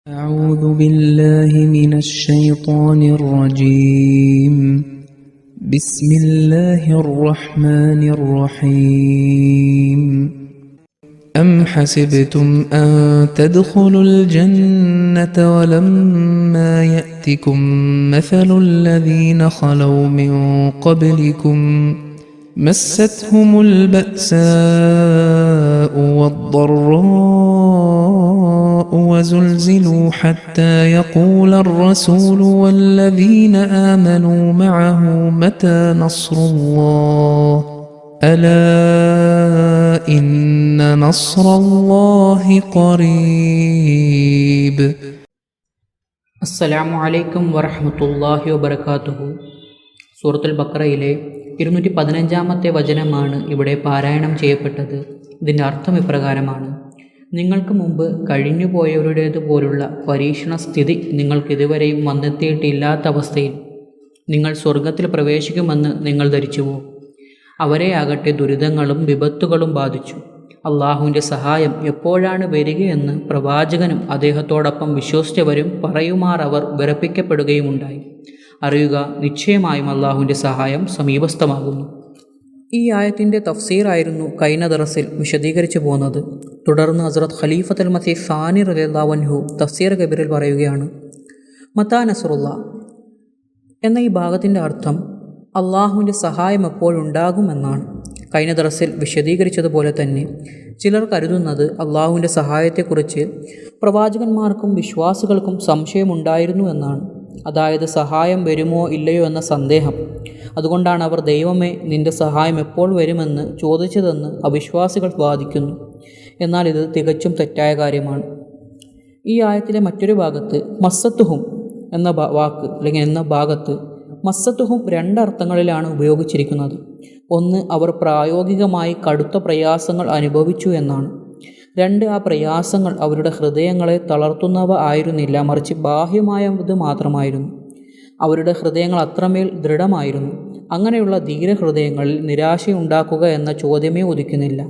أعوذ بالله من الشيطان الرجيم. بسم الله الرحمن الرحيم. أم حسبتم أن تدخلوا الجنة ولما يأتكم مثل الذين خلوا من قبلكم مستهم البأساء والضراء وزلزلوا حتى يقول الرسول والذين آمنوا معه متى نصر الله ألا إن نصر الله قريب. അസ്സലാമു അലൈക്കും വറഹ്മത്തുള്ളാഹി വബറകാതുഹു. സൂറത്തുൽ ബഖറയിലെ 215-ാമത്തെ വചനമാണ് ഇവിടെ പാരായണം ചെയ്യപ്പെട്ടത്. ഇതിൻ്റെ അർത്ഥം ഇപ്രകാരമാണ്: നിങ്ങൾക്ക് മുമ്പ് കഴിഞ്ഞുപോയവരുടേതുപോലുള്ള പരീക്ഷണ സ്ഥിതി നിങ്ങൾക്ക് ഇതുവരെയും വന്നെത്തിയിട്ടില്ലാത്ത അവസ്ഥയിൽ നിങ്ങൾ സ്വർഗത്തിൽ പ്രവേശിക്കുമെന്ന് നിങ്ങൾ ധരിച്ചുവോ? അവരെയാകട്ടെ ദുരിതങ്ങളും വിപത്തുകളും ബാധിച്ചു. അള്ളാഹുവിൻ്റെ സഹായം എപ്പോഴാണ് വരികയെന്ന് പ്രവാചകനും അദ്ദേഹത്തോടൊപ്പം വിശ്വസിച്ചവരും പറയുമാർ അവർ വിറപ്പിക്കപ്പെടുകയുമുണ്ടായി. അറിയുക, നിശ്ചയമായും അള്ളാഹുവിൻ്റെ സഹായം സമീപസ്ഥമാകുന്നു. ഈ ആയത്തിൻ്റെ തഫ്സീറായിരുന്നു കഴിഞ്ഞ ദർസിൽ വിശദീകരിച്ചു പോകുന്നത്. തുടർന്ന് ഹസ്രത്ത് ഖലീഫത്തുൽ മസീഹ് സാനി റളിയല്ലാഹു അൻഹു തഫ്സീർ കബീറിൽ പറയുകയാണ്: മത്താ നസ്റുല്ലാ എന്ന ഈ ഭാഗത്തിൻ്റെ അർത്ഥം അള്ളാഹുവിൻ്റെ സഹായം എപ്പോഴുണ്ടാകുമെന്നാണ്. കഴിഞ്ഞ ദർസിൽ വിശദീകരിച്ചതുപോലെ തന്നെ ചിലർ കരുതുന്നത് അള്ളാഹുവിൻ്റെ സഹായത്തെക്കുറിച്ച് പ്രവാചകന്മാർക്കും വിശ്വാസികൾക്കും സംശയമുണ്ടായിരുന്നു എന്നാണ്. അതായത് സഹായം വരുമോ ഇല്ലയോ എന്ന സന്ദേഹം. അതുകൊണ്ടാണ് അവർ ദൈവമേ നിൻ്റെ സഹായം എപ്പോൾ വരുമെന്ന് ചോദിച്ചതെന്ന് അവിശ്വാസികൾ വാദിക്കുന്നു. എന്നാൽ ഇത് തികച്ചും തെറ്റായ കാര്യമാണ്. ഈ ആയത്തിലെ മറ്റൊരു ഭാഗത്ത് മസ്സത്തുഹും എന്ന വാക്ക് അല്ലെങ്കിൽ എന്ന ഭാഗത്ത് മസ്സത്തുഹും രണ്ടർത്ഥങ്ങളിലാണ് ഉപയോഗിച്ചിരിക്കുന്നത്. ഒന്ന്, അവർ പ്രായോഗികമായി കടുത്ത പ്രയാസങ്ങൾ അനുഭവിച്ചു എന്നാണ്. രണ്ട്, ആ പ്രയാസങ്ങൾ അവരുടെ ഹൃദയങ്ങളെ തളർത്തുന്നവ ആയിരുന്നില്ല, മറിച്ച് ബാഹ്യമായത് മാത്രമായിരുന്നു. അവരുടെ ഹൃദയങ്ങൾ അത്രമേൽ ദൃഢമായിരുന്നു. അങ്ങനെയുള്ള ധീരഹൃദയങ്ങളിൽ നിരാശയുണ്ടാക്കുക എന്ന ചോദ്യമേ ഉദിക്കുന്നില്ല.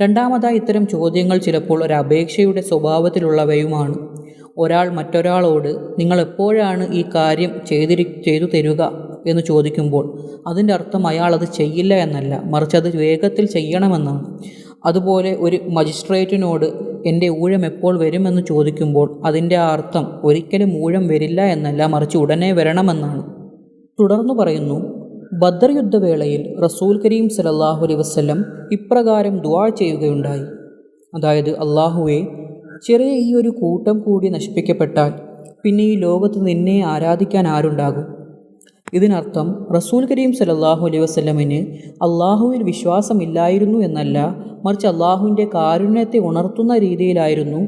രണ്ടാമതായി, ഇത്തരം ചോദ്യങ്ങൾ ചിലപ്പോൾ ഒരു അപേക്ഷയുടെ സ്വഭാവത്തിലുള്ളവയുമാണ്. ഒരാൾ മറ്റൊരാളോട് നിങ്ങൾ എപ്പോഴാണ് ഈ കാര്യം ചെയ്തു തരിക എന്ന് ചോദിക്കുമ്പോൾ അതിൻ്റെ അർത്ഥം അയാൾ അത് ചെയ്യില്ല എന്നല്ല, മറിച്ച് അത് വേഗത്തിൽ ചെയ്യണമെന്നാണ്. അതുപോലെ ഒരു മജിസ്ട്രേറ്റിനോട് എൻ്റെ ഊഴം എപ്പോൾ വരുമെന്ന് ചോദിക്കുമ്പോൾ അതിൻ്റെ ആ അർത്ഥം ഒരിക്കലും ഊഴം വരില്ല എന്നല്ല, മറിച്ച് ഉടനെ വരണമെന്നാണ്. തുടർന്നു പറയുന്നു: ബദർ യുദ്ധവേളയിൽ റസൂൽ കരീം സല്ലല്ലാഹു അലൈഹി വസല്ലം ഇപ്രകാരം ദുആ ചെയ്യുകയുണ്ടായി. അതായത്, അള്ളാഹുവേ, ചെറിയ ഈ ഒരു കൂട്ടം കൂടി നശിപ്പിക്കപ്പെട്ടാൽ പിന്നെ ഈ ലോകത്ത് നിന്നെ ആരാധിക്കാൻ ആരുണ്ടാകും? ഇതിനർത്ഥം റസൂൽ കരീം സല്ലല്ലാഹു അലൈഹി വസല്ലമിന് അള്ളാഹുവിൽ വിശ്വാസമില്ലായിരുന്നു എന്നല്ല, മറിച്ച് അള്ളാഹുവിൻ്റെ കാരുണ്യത്തെ ഉണർത്തുന്ന രീതിയിലായിരുന്നു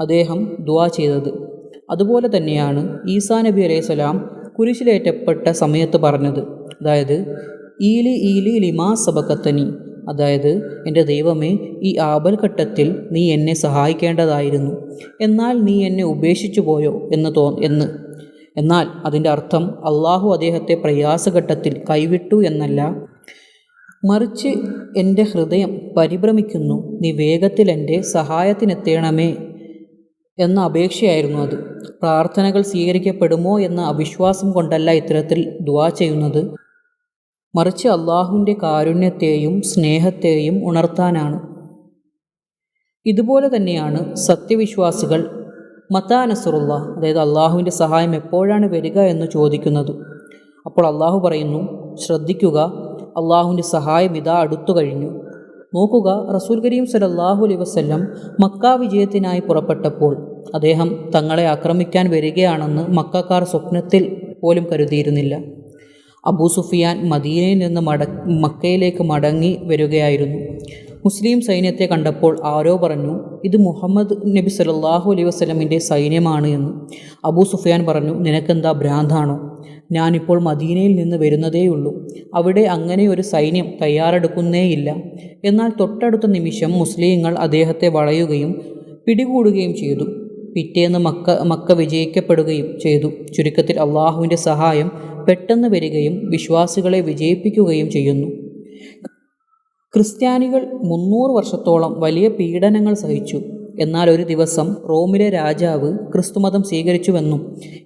അദ്ദേഹം ദുആ ചെയ്തത്. അതുപോലെ തന്നെയാണ് ഈസാ നബി അലൈഹിസ്സലാം കുരിശിലേറ്റപ്പെട്ട സമയത്ത് പറഞ്ഞത്. അതായത്, ഈലി ഈലി ലിമാ സബഖത്തനി, അതായത് എൻ്റെ ദൈവമേ, ഈ ആപൽഘട്ടത്തിൽ നീ എന്നെ സഹായിക്കേണ്ടതായിരുന്നു, എന്നാൽ നീ എന്നെ ഉപേക്ഷിച്ചു പോയോ എന്ന്. എന്നാൽ അതിൻ്റെ അർത്ഥം അള്ളാഹു അദ്ദേഹത്തെ പ്രയാസഘട്ടത്തിൽ കൈവിട്ടു എന്നല്ല, മറിച്ച് എൻ്റെ ഹൃദയം പരിഭ്രമിക്കുന്നു, നീ വേഗത്തിൽ എൻ്റെ സഹായത്തിനെത്തണമേ എന്ന അപേക്ഷയായിരുന്നു അത്. പ്രാർത്ഥനകൾ സ്വീകരിക്കപ്പെടുമോ എന്ന അവിശ്വാസം കൊണ്ടല്ല ഇത്തരത്തിൽ ദുആ ചെയ്യുന്നത്, മറിച്ച് അള്ളാഹുവിൻ്റെ കാരുണ്യത്തെയും സ്നേഹത്തെയും ഉണർത്താനാണ്. ഇതുപോലെ തന്നെയാണ് സത്യവിശ്വാസികൾ മത്താ നസ്റുല്ലാ, അതായത് അള്ളാഹുവിൻ്റെ സഹായം എപ്പോഴാണ് വരിക എന്ന് ചോദിക്കുന്നത്. അപ്പോൾ അള്ളാഹു പറയുന്നു: ശ്രദ്ധിക്കുക, അള്ളാഹുവിൻ്റെ സഹായം ഇതാ അടുത്തു കഴിഞ്ഞു. നോക്കുക, റസൂൽ കരീം സല്ലല്ലാഹു അലൈഹി വസല്ലം മക്ക വിജയത്തിനായി പുറപ്പെട്ടപ്പോൾ അദ്ദേഹം തങ്ങളെ ആക്രമിക്കാൻ വരികയാണെന്ന് മക്കക്കാർ സ്വപ്നത്തിൽ പോലും കരുതിയിരുന്നില്ല. അബൂ സുഫിയാൻ മദീനയിൽ നിന്ന് മക്കയിലേക്ക് മടങ്ങി വരികയായിരുന്നു. മുസ്ലിം സൈന്യത്തെ കണ്ടപ്പോൾ ആരോ പറഞ്ഞു, ഇത് മുഹമ്മദ് നബി സല്ലല്ലാഹു അലൈഹി വസല്ലമിൻ്റെ സൈന്യമാണ് എന്ന്. അബൂ സുഫിയാൻ പറഞ്ഞു, നിനക്കെന്താ ഭ്രാന്താണോ? ഞാനിപ്പോൾ മദീനയിൽ നിന്ന് വരുന്നതേയുള്ളൂ. അവിടെ അങ്ങനെ ഒരു സൈന്യം തയ്യാറെടുക്കുന്നേയില്ല. എന്നാൽ തൊട്ടടുത്ത നിമിഷം മുസ്ലിങ്ങൾ അദ്ദേഹത്തെ വളയുകയും പിടികൂടുകയും ചെയ്തു. പിറ്റേന്ന് മക്ക വിജയിക്കപ്പെടുകയും ചെയ്തു. ചുരുക്കത്തിൽ അള്ളാഹുവിൻ്റെ സഹായം പെട്ടെന്ന് വരികയും വിശ്വാസികളെ വിജയിപ്പിക്കുകയും ചെയ്യുന്നു. ക്രിസ്ത്യാനികൾ 300 വർഷത്തോളം വലിയ പീഡനങ്ങൾ സഹിച്ചു. എന്നാൽ ഒരു ദിവസം റോമിലെ രാജാവ് ക്രിസ്തുമതം സ്വീകരിച്ചുവെന്നും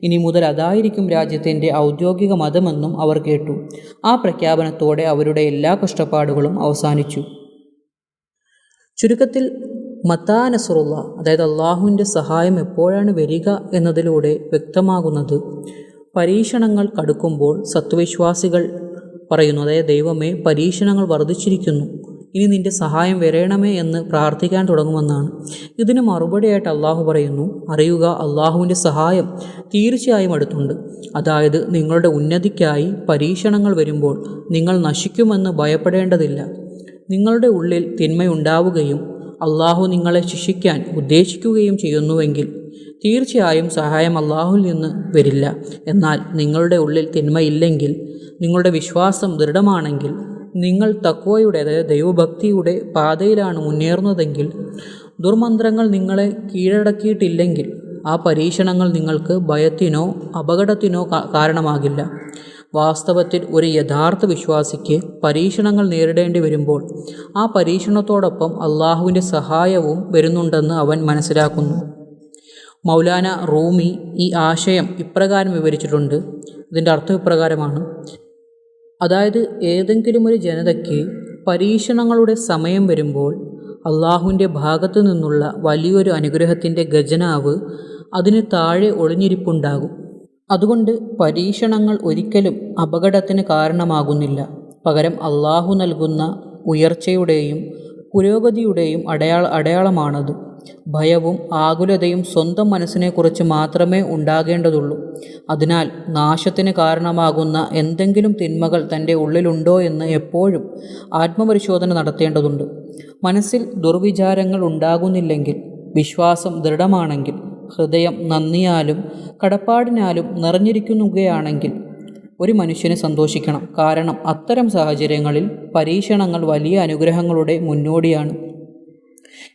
ഇനി മുതൽ അതായിരിക്കും രാജ്യത്തിൻ്റെ ഔദ്യോഗിക മതമെന്നും അവർ കേട്ടു. ആ പ്രഖ്യാപനത്തോടെ അവരുടെ എല്ലാ കഷ്ടപ്പാടുകളും അവസാനിച്ചു. ചുരുക്കത്തിൽ മത്താ നസ്റുള്ള, അതായത് അള്ളാഹുവിൻ്റെ സഹായം എപ്പോഴാണ് വരിക എന്നതിലൂടെ വ്യക്തമാകുന്നത്, പരീക്ഷണങ്ങൾ കടുക്കുമ്പോൾ സത്വവിശ്വാസികൾ പറയുന്നു, അതായത് ദൈവമേ, പരീക്ഷണങ്ങൾ വർദ്ധിച്ചിരിക്കുന്നു, ഇനി നിൻ്റെ സഹായം വരേണമേ എന്ന് പ്രാർത്ഥിക്കാൻ തുടങ്ങുമെന്നാണ്. ഇതിന് മറുപടിയായിട്ട് അള്ളാഹു പറയുന്നു, അറിയുക, അള്ളാഹുവിൻ്റെ സഹായം തീർച്ചയായും അടുത്തുണ്ട്. അതായത് നിങ്ങളുടെ ഉന്നതിക്കായി പരീക്ഷണങ്ങൾ വരുമ്പോൾ നിങ്ങൾ നശിക്കുമെന്ന് ഭയപ്പെടേണ്ടതില്ല. നിങ്ങളുടെ ഉള്ളിൽ തിന്മയുണ്ടാവുകയും അള്ളാഹു നിങ്ങളെ ശിക്ഷിക്കാൻ ഉദ്ദേശിക്കുകയും ചെയ്യുന്നുവെങ്കിൽ തീർച്ചയായും സഹായം അള്ളാഹുവിൽ നിന്ന് വരില്ല. എന്നാൽ നിങ്ങളുടെ ഉള്ളിൽ തിന്മയില്ലെങ്കിൽ, നിങ്ങളുടെ വിശ്വാസം ദൃഢമാണെങ്കിൽ, നിങ്ങൾ തഖ്വയുടെ, അതായത് ദൈവഭക്തിയുടെ പാതയിലാണ് മുന്നേറുന്നതെങ്കിൽ, ദുർമന്ത്രങ്ങൾ നിങ്ങളെ കീഴടക്കിയിട്ടില്ലെങ്കിൽ ആ പരീക്ഷണങ്ങൾ നിങ്ങൾക്ക് ഭയത്തിനോ അപകടത്തിനോ കാരണമാകില്ല. വാസ്തവത്തിൽ ഒരു യഥാർത്ഥ വിശ്വാസിക്ക് പരീക്ഷണങ്ങൾ നേരിടേണ്ടി വരുമ്പോൾ ആ പരീക്ഷണത്തോടൊപ്പം അള്ളാഹുവിൻ്റെ സഹായവും വരുന്നുണ്ടെന്ന് അവൻ മനസ്സിലാക്കുന്നു. മൗലാന റൂമി ഈ ആശയം ഇപ്രകാരം വിവരിച്ചിട്ടുണ്ട്. ഇതിൻ്റെ അർത്ഥം ഇപ്രകാരമാണ്: അതായത് ഏതെങ്കിലും ഒരു ജനതയ്ക്ക് പരീക്ഷണങ്ങളുടെ സമയം വരുമ്പോൾ അള്ളാഹുവിൻ്റെ ഭാഗത്തു നിന്നുള്ള വലിയൊരു അനുഗ്രഹത്തിൻ്റെ ഖജനാവ് അതിന് താഴെ ഒളിഞ്ഞിരിപ്പുണ്ടാകും. അതുകൊണ്ട് പരീക്ഷണങ്ങൾ ഒരിക്കലും അപകടത്തിന് കാരണമാകുന്നില്ല. പകരം അള്ളാഹു നൽകുന്ന ഉയർച്ചയുടെയും പുരോഗതിയുടെയും അടയാളമാണത്. ഭയവും ആകുലതയും സ്വന്തം മനസ്സിനെക്കുറിച്ച് മാത്രമേ ഉണ്ടാകേണ്ടതുള്ളൂ. അതിനാൽ നാശത്തിന് കാരണമാകുന്ന എന്തെങ്കിലും തിന്മകൾ തൻ്റെ ഉള്ളിലുണ്ടോ എന്ന് എപ്പോഴും ആത്മപരിശോധന നടത്തേണ്ടതുണ്ട്. മനസ്സിൽ ദുർവിചാരങ്ങൾ ഉണ്ടാകുന്നില്ലെങ്കിൽ, വിശ്വാസം ദൃഢമാണെങ്കിൽ, ഹൃദയം നന്ദിയാലും കടപ്പാടിനാലും നിറഞ്ഞിരിക്കുകയാണെങ്കിൽ ഒരു മനുഷ്യന് സന്തോഷിക്കണം. കാരണം അത്തരം സാഹചര്യങ്ങളിൽ പരീക്ഷണങ്ങൾ വലിയ അനുഗ്രഹങ്ങളുടെ മുന്നോടിയാണ്.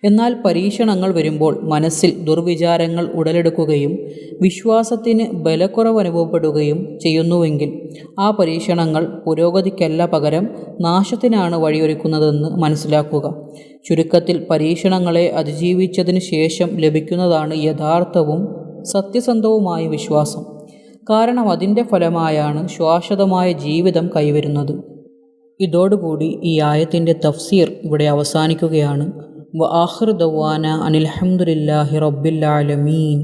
എന്നാൽ പരീക്ഷണങ്ങൾ വരുമ്പോൾ മനസ്സിൽ ദുർവിചാരങ്ങൾ ഉടലെടുക്കുകയും വിശ്വാസത്തിന് ബലക്കുറവ് അനുഭവപ്പെടുകയും ചെയ്യുന്നുവെങ്കിൽ ആ പരീക്ഷണങ്ങൾ പുരോഗതിക്കല്ല, പകരം നാശത്തിനാണ് വഴിയൊരുക്കുന്നതെന്ന് മനസ്സിലാക്കുക. ചുരുക്കത്തിൽ പരീക്ഷണങ്ങളെ അതിജീവിച്ചതിന് ശേഷം ലഭിക്കുന്നതാണ് യഥാർത്ഥവും സത്യസന്ധവുമായ വിശ്വാസം. കാരണം അതിൻ്റെ ഫലമായാണ് ശാശ്വതമായ ജീവിതം കൈവരുന്നത്. ഇതോടുകൂടി ഈ ആയത്തിൻ്റെ തഫ്സീർ ഇവിടെ അവസാനിക്കുകയാണ്. വആഖിറു ദഅ്വാനാ അനിൽ ഹംദുലില്ലാഹി റബ്ബിൽ ആലമീൻ.